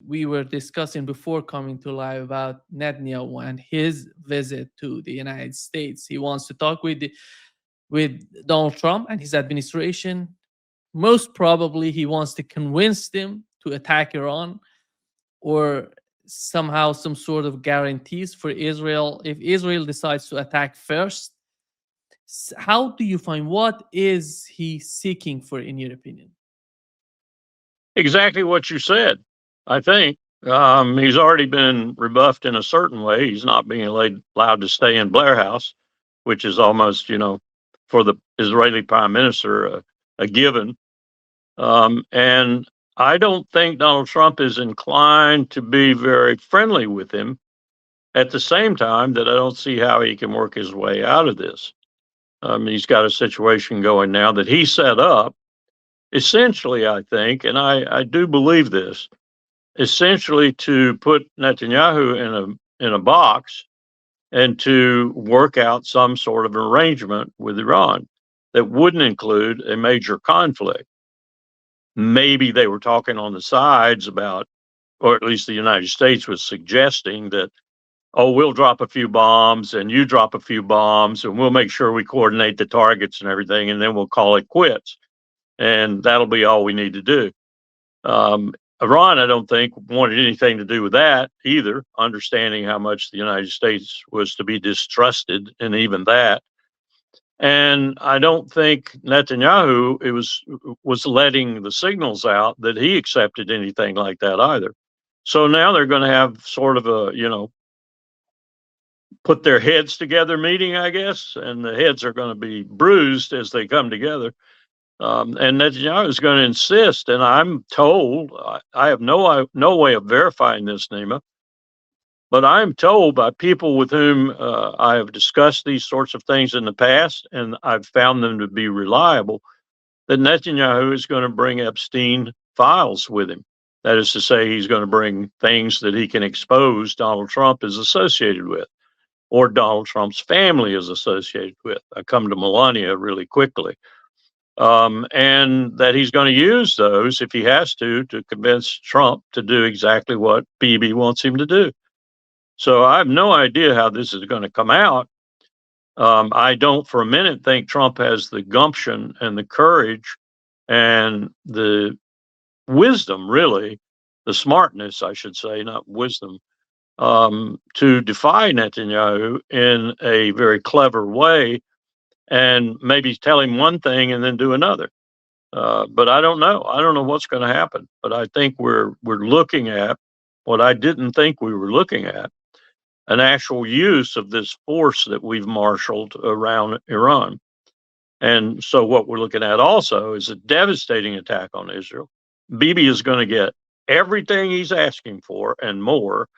we were discussing before coming to live about Netanyahu and his visit to the United States. He wants to talk with Donald Trump and his administration. Most probably, he wants to convince them to attack Iran, or somehow some sort of guarantees for Israel if Israel decides to attack first. How do you find, what is he seeking for, in your opinion? Exactly what you said. I think he's already been rebuffed in a certain way. He's not being allowed to stay in Blair House, which is almost, for the Israeli prime minister, a given. And I don't think Donald Trump is inclined to be very friendly with him. At the same time, that I don't see how he can work his way out of this. He's got a situation going now that he set up, essentially, I think, and I do believe this, essentially to put Netanyahu in a box and to work out some sort of arrangement with Iran that wouldn't include a major conflict. Maybe they were talking on the sides about, or at least the United States was suggesting that, oh, we'll drop a few bombs and you drop a few bombs and we'll make sure we coordinate the targets and everything, and then we'll call it quits. And that'll be all we need to do. Iran, I don't think, wanted anything to do with that either, understanding how much the United States was to be distrusted in even that. And I don't think Netanyahu was letting the signals out that he accepted anything like that either. So now they're going to have sort of a, put their heads together meeting, I guess, and the heads are going to be bruised as they come together. And Netanyahu is going to insist, and I'm told, I have no way of verifying this, Nima, but I'm told by people with whom I have discussed these sorts of things in the past, and I've found them to be reliable, that Netanyahu is going to bring Epstein files with him. That is to say, he's going to bring things that he can expose Donald Trump is associated with, or Donald Trump's family is associated with. I come to Melania really quickly. And that he's going to use those, if he has to convince Trump to do exactly what Bibi wants him to do. So I have no idea how this is going to come out. I don't for a minute think Trump has the gumption and the courage and the wisdom, really, the smartness, I should say, not wisdom, to defy Netanyahu in a very clever way and maybe tell him one thing and then do another. But I don't know. I don't know what's going to happen. But I think we're looking at what I didn't think we were looking at, an actual use of this force that we've marshaled around Iran. And so what we're looking at also is a devastating attack on Israel. Bibi is going to get everything he's asking for and more,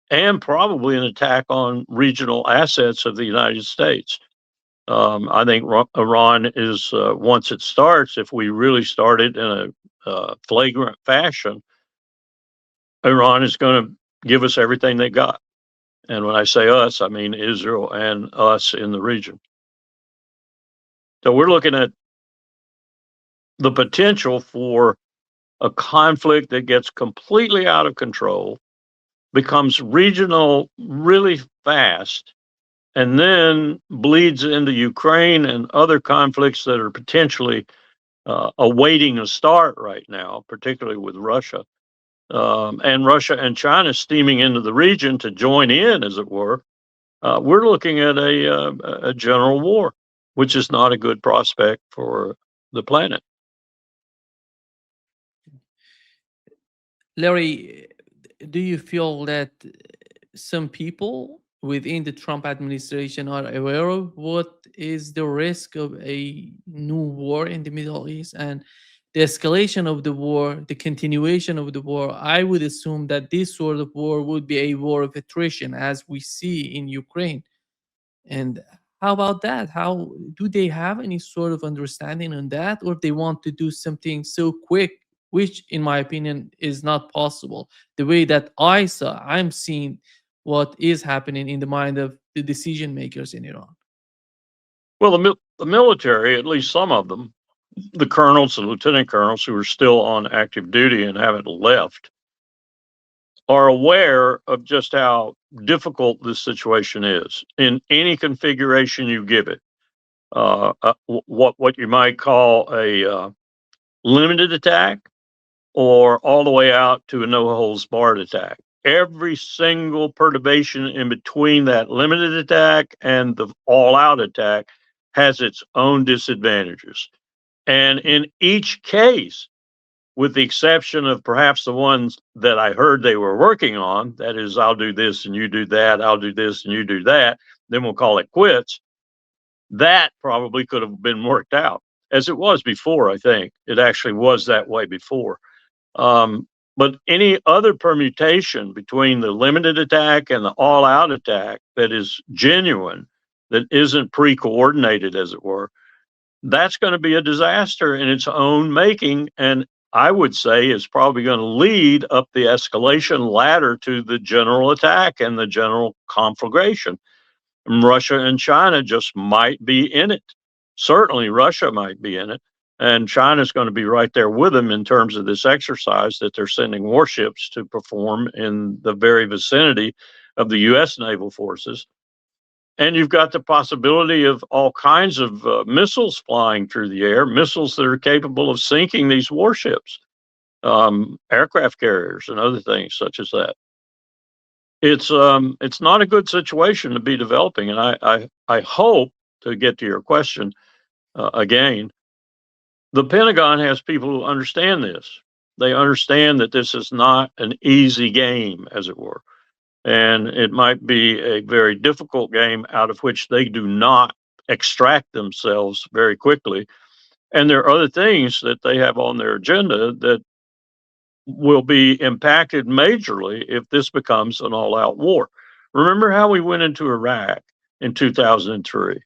and probably an attack on regional assets of the United States. I think Iran is, once it starts, if we really start it in a flagrant fashion, Iran is going to give us everything they got. And when I say us, I mean Israel and us in the region. So we're looking at the potential for a conflict that gets completely out of control, becomes regional really fast, and then bleeds into Ukraine and other conflicts that are potentially awaiting a start right now, particularly with Russia. And Russia and China steaming into the region to join in, as it were. We're looking at a general war, which is not a good prospect for the planet. Larry, do you feel that some people within the Trump administration are aware of what is the risk of a new war in the Middle East and the escalation of the war, the continuation of the war? I would assume that this sort of war would be a war of attrition, as we see in Ukraine. And how about that? How do they have any sort of understanding on that, or they want to do something so quick, which, in my opinion, is not possible? The way that I'm seeing what is happening in the mind of the decision makers in Iran. Well, the military, at least some of them, the colonels and lieutenant colonels who are still on active duty and haven't left, are aware of just how difficult this situation is in any configuration you give it. What you might call a limited attack, or all the way out to a no holds barred attack. Every single perturbation in between that limited attack and the all out attack has its own disadvantages. And in each case, with the exception of perhaps the ones that I heard they were working on, that is, I'll do this and you do that, I'll do this and you do that, then we'll call it quits. That probably could have been worked out, as it was before. I think it actually was that way before. But any other permutation between the limited attack and the all out attack that is genuine, that isn't pre coordinated, as it were, that's going to be a disaster in its own making. And I would say is probably going to lead up the escalation ladder to the general attack and the general conflagration. And Russia and China just might be in it. Certainly, Russia might be in it. And China's going to be right there with them in terms of this exercise that they're sending warships to perform in the very vicinity of the U.S. naval forces. And you've got the possibility of all kinds of missiles flying through the air, missiles that are capable of sinking these warships, aircraft carriers, and other things such as that. It's not a good situation to be developing, and I hope, to get to your question again, the Pentagon has people who understand this. They understand that this is not an easy game, as it were. And it might be a very difficult game out of which they do not extract themselves very quickly. And there are other things that they have on their agenda that will be impacted majorly if this becomes an all out war. Remember how we went into Iraq in 2003?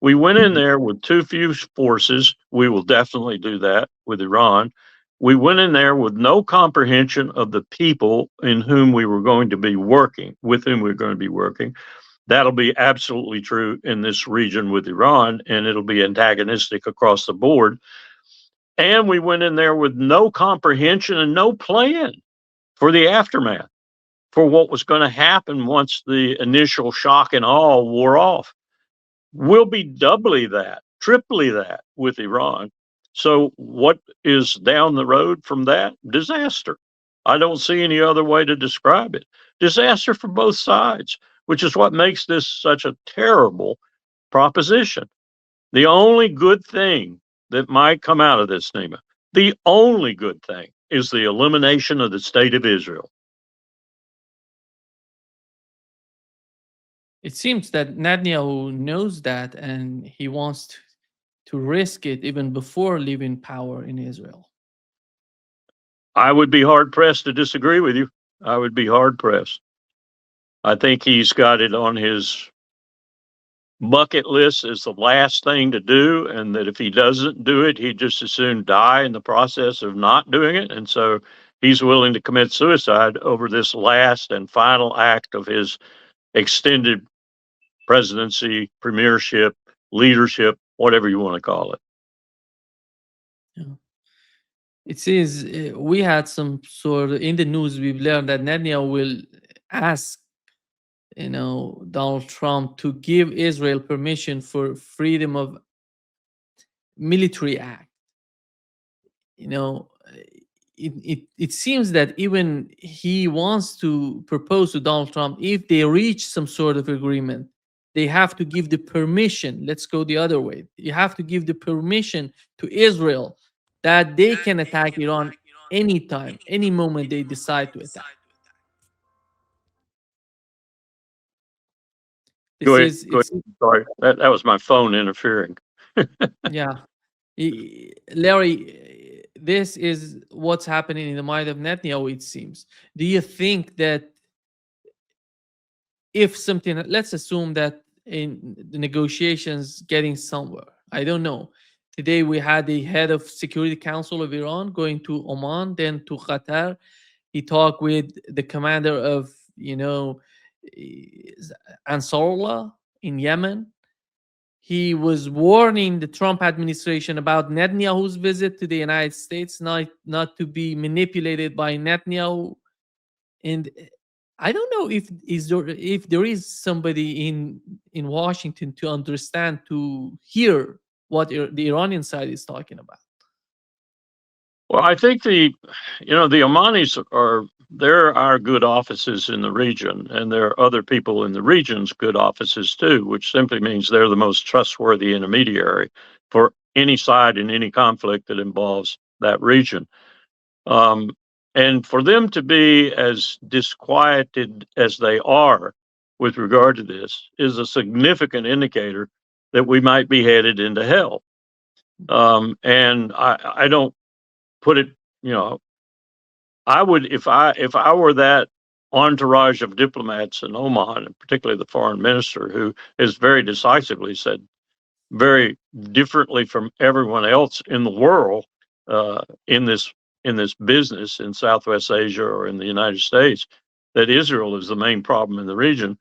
We went in there with too few forces. We will definitely do that with Iran. We went in there with no comprehension of the people in whom we were going to be working, with whom we were going to be working. That'll be absolutely true in this region with Iran, and it'll be antagonistic across the board. And we went in there with no comprehension and no plan for the aftermath, for what was going to happen once the initial shock and awe wore off. We'll be doubly that, triply that with Iran. So what is down the road from that? Disaster. I don't see any other way to describe it. Disaster for both sides, which is what makes this such a terrible proposition. The only good thing that might come out of this, Nima, the only good thing is the elimination of the state of Israel. It seems that Netanyahu knows that, and he wants to risk it even before leaving power in Israel. I would be hard pressed to disagree with you. I would be hard pressed. I think he's got it on his bucket list as the last thing to do, and that if he doesn't do it, he'd just as soon die in the process of not doing it. And so he's willing to commit suicide over this last and final act of his extended presidency, premiership, leadership, whatever you want to call it. Yeah. It says we had some sort of, in the news, we've learned that Netanyahu will ask, Donald Trump to give Israel permission for freedom of military act. It seems that even he wants to propose to Donald Trump, if they reach some sort of agreement, they have to give the permission. Let's go the other way. You have to give the permission to Israel that they can attack Iran anytime, any moment they decide to attack. Go ahead. Sorry, that was my phone interfering. Yeah. Larry, this is what's happening in the mind of Netanyahu, it seems. Do you think that if something, let's assume that in the negotiations getting somewhere, I don't know. Today we had the head of Security Council of Iran going to Oman, then to Qatar. He talked with the commander of, Ansarullah in Yemen. He was warning the Trump administration about Netanyahu's visit to the United States, not to be manipulated by Netanyahu. And I don't know if there is somebody in Washington to understand, to hear what the Iranian side is talking about. Well, I think the Omanis there are good offices in the region, and there are other people in the region's good offices too, which simply means they're the most trustworthy intermediary for any side in any conflict that involves that region. Um, and for them to be as disquieted as they are with regard to this is a significant indicator that we might be headed into hell. And I don't put it, you know, I would, if I were that entourage of diplomats in Oman, and particularly the foreign minister, who has very decisively said very differently from everyone else in the world uh, in this in this business in Southwest Asia or in the United States, that Israel is the main problem in the region.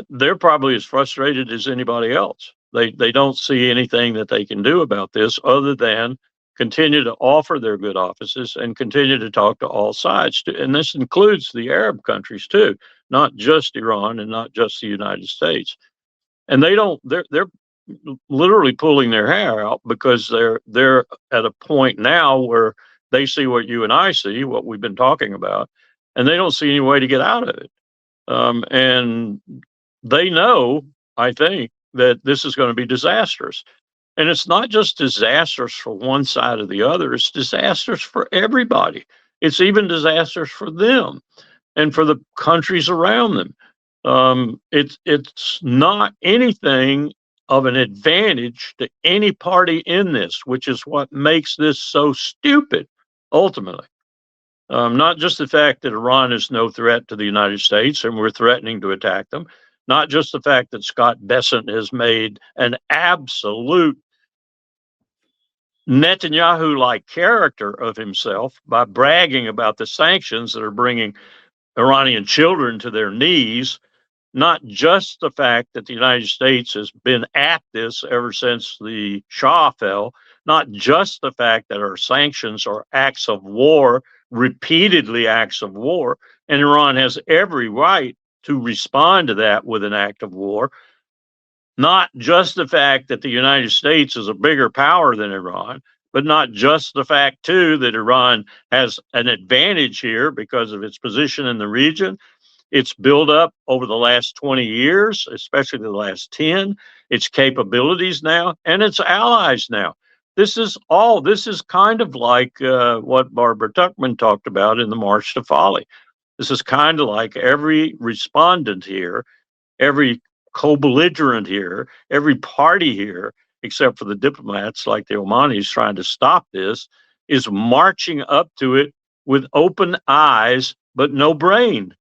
They're probably as frustrated as anybody else. They don't see anything that they can do about this other than continue to offer their good offices and continue to talk to all sides. And this includes the Arab countries too, not just Iran and not just the United States. And they're literally pulling their hair out because they're at a point now where they see what you and I see, what we've been talking about, and they don't see any way to get out of it. And they know, I think, that this is going to be disastrous. And it's not just disastrous for one side or the other, it's disastrous for everybody. It's even disastrous for them and for the countries around them. It's not anything of an advantage to any party in this, which is what makes this so stupid, ultimately. Not just the fact that Iran is no threat to the United States and we're threatening to attack them, not just the fact that Scott Bessent has made an absolute Netanyahu like character of himself by bragging about the sanctions that are bringing Iranian children to their knees, not just the fact that the United States has been at this ever since the Shah fell, not just the fact that our sanctions are acts of war, repeatedly acts of war, and Iran has every right to respond to that with an act of war, not just the fact that the United States is a bigger power than Iran, but not just the fact, too, that Iran has an advantage here because of its position in the region. It's built up over the last 20 years, especially the last 10, its capabilities now, and its allies now. This is kind of like what Barbara Tuchman talked about in the March to Folly. This is kind of like every respondent here, every co-belligerent here, every party here, except for the diplomats like the Omanis trying to stop this, is marching up to it with open eyes but no brain.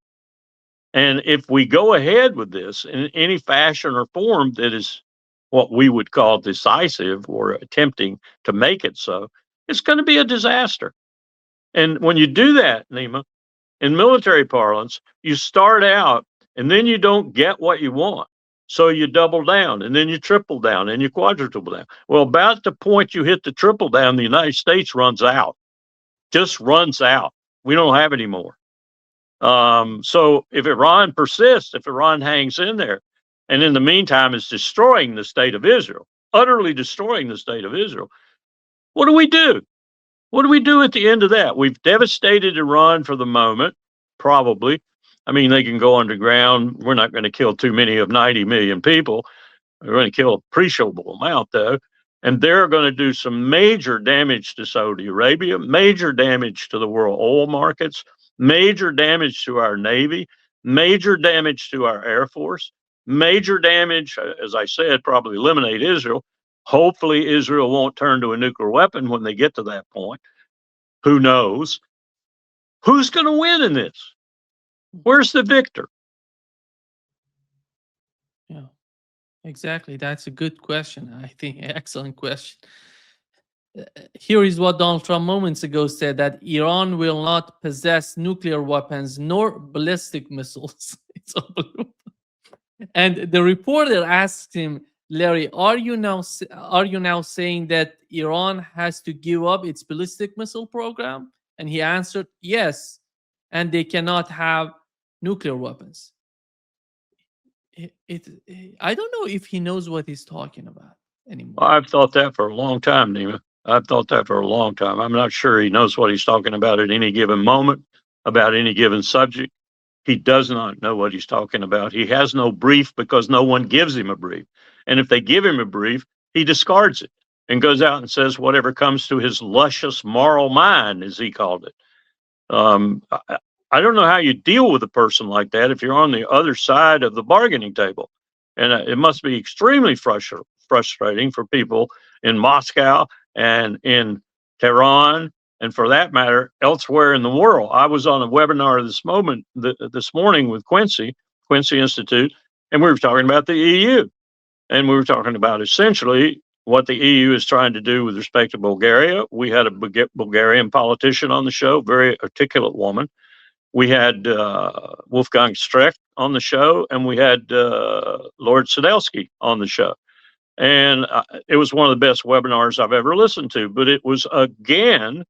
And if we go ahead with this in any fashion or form that is what we would call decisive or attempting to make it so, it's going to be a disaster. And when you do that, Nima, in military parlance, you start out and then you don't get what you want. So you double down and then you triple down and you quadruple down. Well, about the point you hit the triple down, the United States runs out, just runs out. We don't have any more. So if Iran persists, if Iran hangs in there, and in the meantime is destroying the state of Israel, utterly destroying the state of Israel, what do we do? What do we do at the end of that? We've devastated Iran for the moment, probably. I mean, they can go underground. We're not going to kill too many of 90 million people. We're going to kill an appreciable amount, though. And they're going to do some major damage to Saudi Arabia, major damage to the world oil markets, major damage to our Navy, major damage to our Air Force, major damage, as I said, probably eliminate Israel. Hopefully, Israel won't turn to a nuclear weapon when they get to that point. Who knows? Who's going to win in this? Where's the victor? Yeah, exactly. That's a good question. I think excellent question. Here is what Donald Trump moments ago said, that Iran will not possess nuclear weapons nor ballistic missiles. It's unbelievable. And the reporter asked him, Larry, are you now saying that Iran has to give up its ballistic missile program? And he answered, yes. and they cannot have nuclear weapons. I don't know if he knows what he's talking about anymore. I've thought that for a long time, Nima. I've thought that for a long time. I'm not sure he knows what he's talking about at any given moment, about any given subject. He does not know what he's talking about. He has no brief because no one gives him a brief. And if they give him a brief, he discards it and goes out and says whatever comes to his luscious moral mind, as he called it. I don't know how you deal with a person like that if you're on the other side of the bargaining table. And it must be extremely frustrating for people in Moscow and in Tehran, and for that matter, elsewhere in the world. I was on a webinar this morning with Quincy Institute, and we were talking about the EU. And we were talking about essentially what the EU is trying to do with respect to Bulgaria. We had a Bulgarian politician on the show, very articulate woman. We had Wolfgang Streeck on the show, and we had Lord Sadelsky on the show. And it was one of the best webinars I've ever listened to. But it was, again,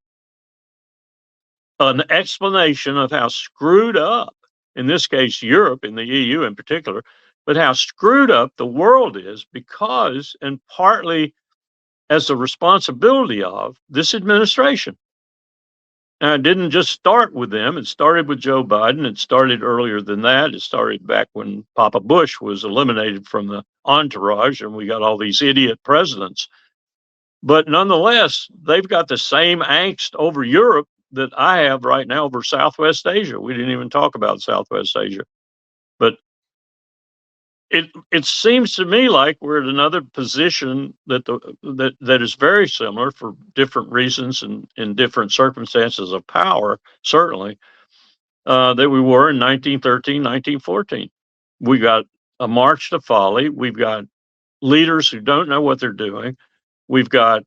an explanation of how screwed up, in this case, Europe, in the EU in particular, but how screwed up the world is because, and partly as the responsibility of this administration. Now, it didn't just start with them. It started with Joe Biden. It started earlier than that. It started back when Papa Bush was eliminated from the entourage and we got all these idiot presidents. But nonetheless, they've got the same angst over Europe that I have right now over Southwest Asia. We didn't even talk about Southwest Asia. But it seems to me like we're at another position that is very similar for different reasons and in different circumstances of power, certainly, that we were in 1913, 1914. We got a march to folly. We've got leaders who don't know what they're doing. We've got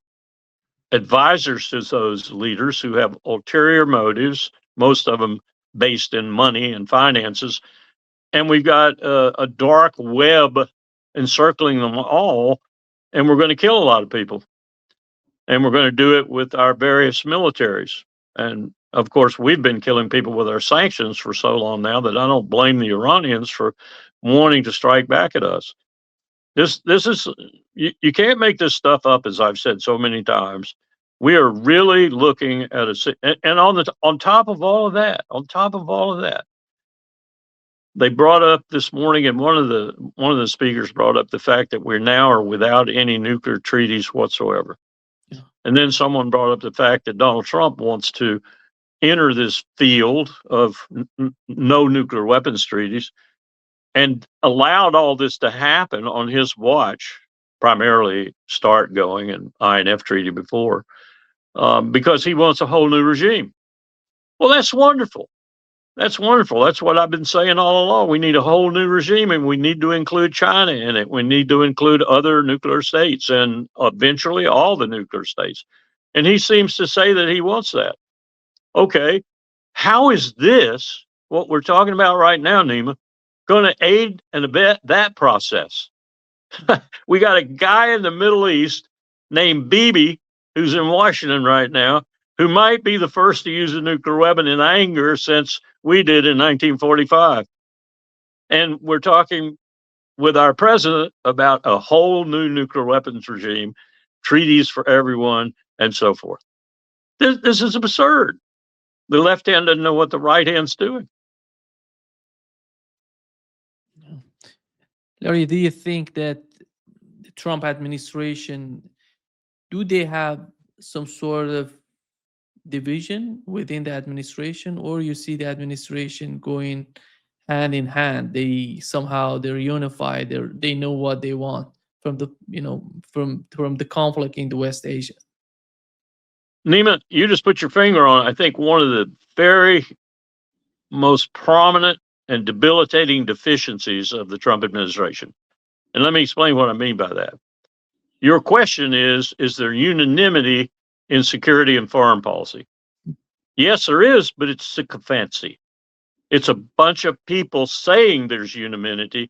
advisors to those leaders who have ulterior motives, most of them based in money and finances. And we've got a dark web encircling them all, and we're going to kill a lot of people. And we're going to do it with our various militaries. And of course, we've been killing people with our sanctions for so long now that I don't blame the Iranians for wanting to strike back at us. This is, you can't make this stuff up, as I've said so many times. We are really looking at and on top of all of that, they brought up this morning, and one of the speakers brought up the fact that we now are without any nuclear treaties whatsoever. Yeah. And then someone brought up the fact that Donald Trump wants to enter this field of no nuclear weapons treaties and allowed all this to happen on his watch, primarily START going and INF treaty before, because he wants a whole new regime. Well, that's wonderful. That's wonderful. That's what I've been saying all along. We need a whole new regime, and we need to include China in it. We need to include other nuclear states and eventually all the nuclear states. And he seems to say that he wants that. Okay, how is this, what we're talking about right now, Nima, going to aid and abet that process? We got a guy in the Middle East named Bibi, who's in Washington right now, who might be the first to use a nuclear weapon in anger since we did in 1945. And we're talking with our president about a whole new nuclear weapons regime, treaties for everyone, and so forth. This is absurd. The left hand doesn't know what the right hand's doing. Larry, do you think that the Trump administration, do they have some sort of division within the administration, or you see the administration going hand in hand? They're unified. They know what they want from the from the conflict in the West Asia. Nima, you just put your finger on, I think, one of the very most prominent and debilitating deficiencies of the Trump administration. And let me explain what I mean by that. Your question is there unanimity in security and foreign policy? Yes, there is, but it's sycophancy. It's a bunch of people saying there's unanimity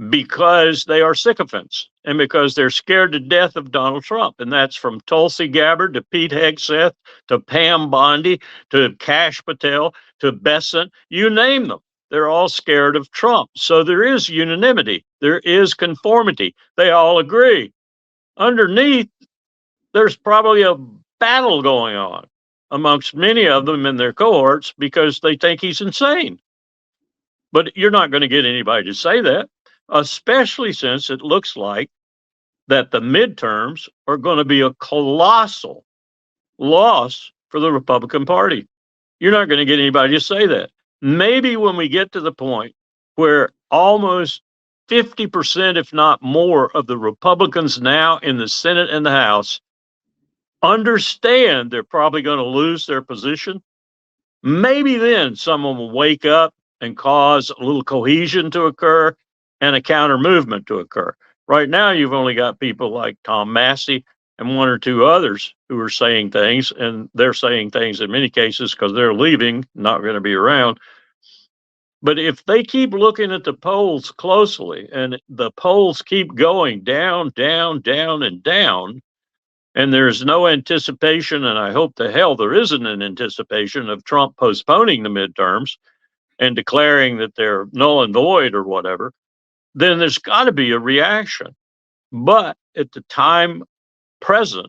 because they are sycophants and because they're scared to death of Donald Trump. And that's from Tulsi Gabbard to Pete Hegseth to Pam Bondi to Kash Patel to Besant, you name them. They're all scared of Trump. So there is unanimity. There is conformity. They all agree. Underneath, there's probably a battle going on amongst many of them in their cohorts because they think he's insane. But you're not going to get anybody to say that, especially since it looks like that the midterms are going to be a colossal loss for the Republican Party. You're not going to get anybody to say that. Maybe when we get to the point where almost 50%, if not more, of the Republicans now in the Senate and the House understand they're probably going to lose their position, maybe then someone will wake up and cause a little cohesion to occur and a counter movement to occur. Right now, you've only got people like Tom Massey and one or two others who are saying things, and they're saying things in many cases because they're leaving, not going to be around. But if they keep looking at the polls closely and the polls keep going down, down, down, and down, and there's no anticipation, and I hope to hell there isn't an anticipation of Trump postponing the midterms and declaring that they're null and void or whatever, then there's got to be a reaction. But at the time present,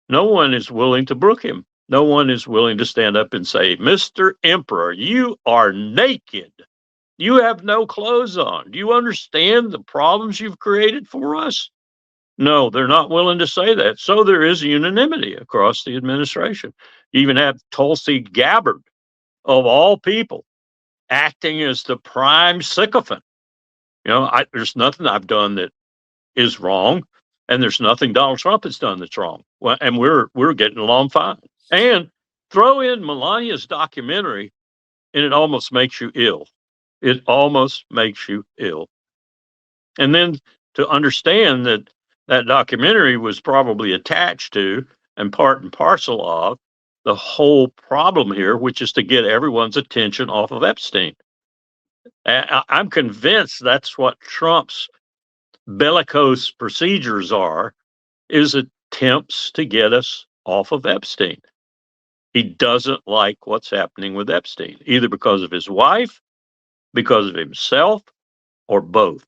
no one is willing to brook him. No one is willing to stand up and say, Mr. Emperor, you are naked. You have no clothes on. Do you understand the problems you've created for us? No, they're not willing to say that. So there is unanimity across the administration. You even have Tulsi Gabbard, of all people, acting as the prime sycophant. You know, there's nothing I've done that is wrong, and there's nothing Donald Trump has done that's wrong. Well, and we're getting along fine. And throw in Melania's documentary, and it almost makes you ill. It almost makes you ill. And then to understand that that documentary was probably attached to and part and parcel of the whole problem here, which is to get everyone's attention off of Epstein. I'm convinced that's what Trump's bellicose procedures are, is attempts to get us off of Epstein. He doesn't like what's happening with Epstein, either because of his wife, because of himself, or both.